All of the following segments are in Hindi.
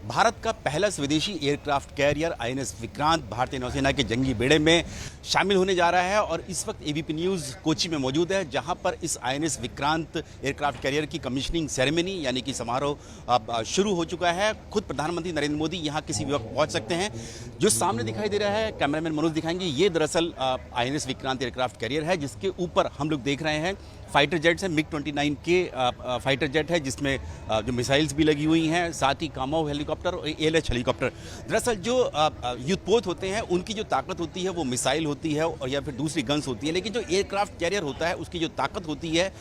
भारत का पहला स्वदेशी एयरक्राफ्ट कैरियर आईएनएस विक्रांत भारतीय नौसेना के जंगी बेड़े में शामिल होने जा रहा है और इस वक्त एबीपी न्यूज़ कोची में मौजूद है, जहां पर इस आईएनएस विक्रांत एयरक्राफ्ट कैरियर की कमीशनिंग सेरेमनी यानी कि समारोह अब शुरू हो चुका है। खुद प्रधानमंत्री नरेंद्र मोदी यहां किसी भी वक्त पहुंच सकते हैं। जो सामने दिखाई दे रहा है, कैमरामैन मनोज दिखाएंगे, ये दरअसल आईएनएस विक्रांत एयरक्राफ्ट कैरियर है, जिसके ऊपर हम लोग देख रहे हैं फाइटर जेट्स हैं। MiG-29 के फाइटर जेट है, जिसमें जो मिसाइल्स भी लगी हुई हैं, साथ ही कामाओ हेलीकॉप्टर और ALH हेलीकॉप्टर। दरअसल जो युद्धपोत होते हैं उनकी जो ताकत होती है वो मिसाइल होती है और या फिर दूसरी गन्स होती है, लेकिन जो एयरक्राफ्ट कैरियर होता है उसकी जो ताकत होती है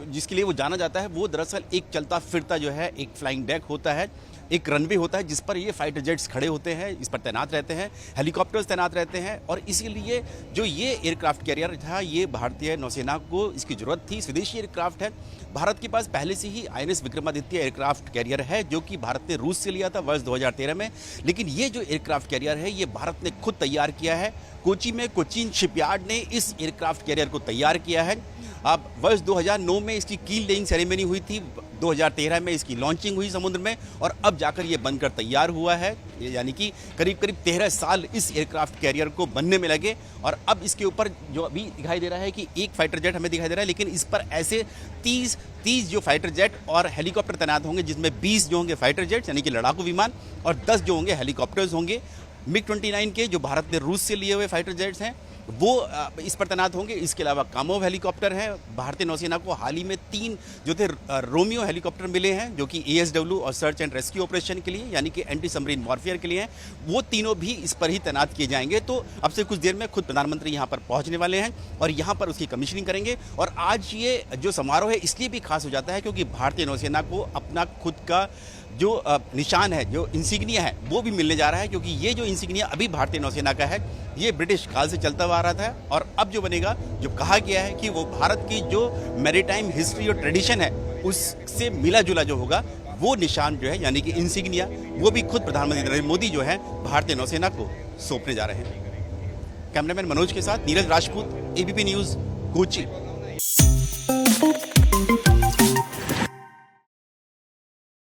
जिसके लिए वो जाना जाता है वो दरअसल एक चलता फिरता जो है एक फ्लाइंग डेक होता है, एक रनवे होता है जिस पर ये फाइटर जेट्स खड़े होते हैं, इस पर तैनात रहते हैं, हेलीकॉप्टर्स तैनात रहते हैं। और इसीलिए जो ये एयरक्राफ्ट कैरियर था ये भारतीय नौसेना को इसकी ज़रूरत थी। स्वदेशी एयरक्राफ्ट है। भारत के पास पहले से ही आईएनएस विक्रमादित्य एयरक्राफ्ट कैरियर है, जो कि भारत ने रूस से लिया था वर्ष 2013 में। लेकिन ये जो एयरक्राफ्ट कैरियर है ये भारत ने खुद तैयार किया है। कोची में कोचीन शिपयार्ड ने इस एयरक्राफ्ट कैरियर को तैयार किया है। अब वर्ष 2009 में इसकी कील लेइंग सेरेमनी हुई थी, 2013 में इसकी लॉन्चिंग हुई समुद्र में और अब जाकर ये बनकर तैयार हुआ है। यानी कि करीब करीब 13 साल इस एयरक्राफ्ट कैरियर को बनने में लगे और अब इसके ऊपर जो अभी दिखाई दे रहा है कि एक फाइटर जेट हमें दिखाई दे रहा है, लेकिन इस पर ऐसे 30 जो फाइटर जेट और हेलीकॉप्टर तैनात होंगे, जिसमें 20 जो होंगे फाइटर जेट्स यानी कि लड़ाकू विमान और 10 जो होंगे हेलीकॉप्टर्स होंगे। MiG-29 के जो भारत ने रूस से लिए हुए फाइटर जेट्स हैं वो इस पर तैनात होंगे। इसके अलावा कामोव हेलीकॉप्टर हैं। भारतीय नौसेना को हाल ही में 3 जो थे रोमियो हेलीकॉप्टर मिले हैं, जो कि ASW और सर्च एंड रेस्क्यू ऑपरेशन के लिए यानी कि एंटी सबमरीन वॉरफेयर के लिए हैं। वो तीनों भी इस पर ही तैनात किए जाएंगे। तो अब से कुछ देर में खुद प्रधानमंत्री यहाँ पर पहुँचने वाले हैं और यहाँ पर उसकी कमीशनिंग करेंगे। और आज ये जो समारोह है इसलिए भी खास हो जाता है क्योंकि भारतीय नौसेना को अपना खुद का जो निशान है, जो इंसिग्निया है, वो भी मिलने जा रहा है। क्योंकि ये जो इंसिग्निया अभी भारतीय नौसेना का है ये ब्रिटिश काल से चलता हुआ आ रहा था और अब जो बनेगा, जो कहा गया है कि वो भारत की जो मैरीटाइम हिस्ट्री और ट्रेडिशन है उससे मिला जुला जो होगा वो निशान जो है यानी कि इंसिग्निया, वो भी खुद प्रधानमंत्री नरेंद्र मोदी जो है भारतीय नौसेना को सौंपने जा रहे हैं। कैमरामैन मनोज के साथ नीरज राजपूत, ABP न्यूज़, कोची।